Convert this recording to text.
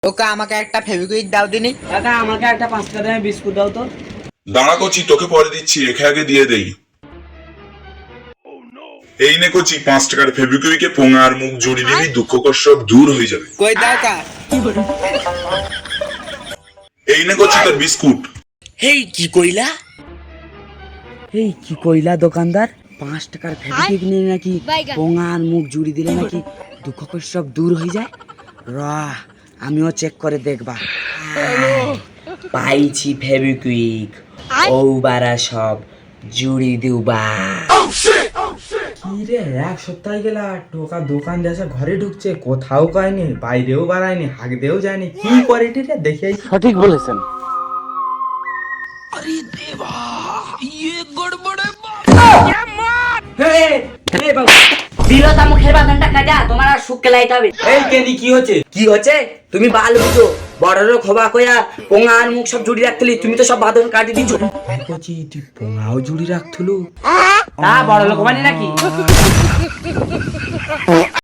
ওকা আমাকে একটা ফেভিকুইক দাও দিনি। কাকা আমাকে একটা 5 টাকা দামের বিস্কুট দাও তো। দাঁড়া কচি, তোকে পরে দিচ্ছি, রেখে আগে দিয়ে দেই। এই নে কচি 5 টাকার ফেভিকুইকে পোঙা আর মুখ জড়িয়ে দিবি, দুঃখ কষ্ট সব দূর হয়ে যাবে। কই দাও কা। এই নে কচি তোর বিস্কুট। হেই কি কইলা? এই কি কইলা দোকানদার? 5 টাকার ফেভিকুইক নিয়ে নাকি পোঙা আর মুখ জুড়ি দিলে নাকি দুঃখ কষ্ট সব দূর হয়ে যায়। রাহ, আমিও চেক করে দেখবা। পাইছি ফেভিকুইক, ও বারা সব জুড়ি দিবা। কি রে, 1 সপ্তাহ গেলা টোকা দোকান দেশে ঘরে ঢুকছে, কোথাও কয়নি, বাইরেও বাড়ায়নি, হাঁক দেও যায়নি, কি করে রে দেখে। সঠিক বলেছেন। দিলো তা মুখের বাঁধনটা কাটা, তোমার আর সুখ কেলাইতে হবে। এই কেনি কি হচ্ছে? কি হচ্ছে তুমি বাল বুঝো, বড় লোক হবা কইয়া পোঙা আর মুখ সব জুড়ি রাখতলি, তুমি তো সব বাঁধন কাটি দিছো। কচি তুই পোঙাও জুড়ি রাখথলু? তা বড় লোক মানে নাকি?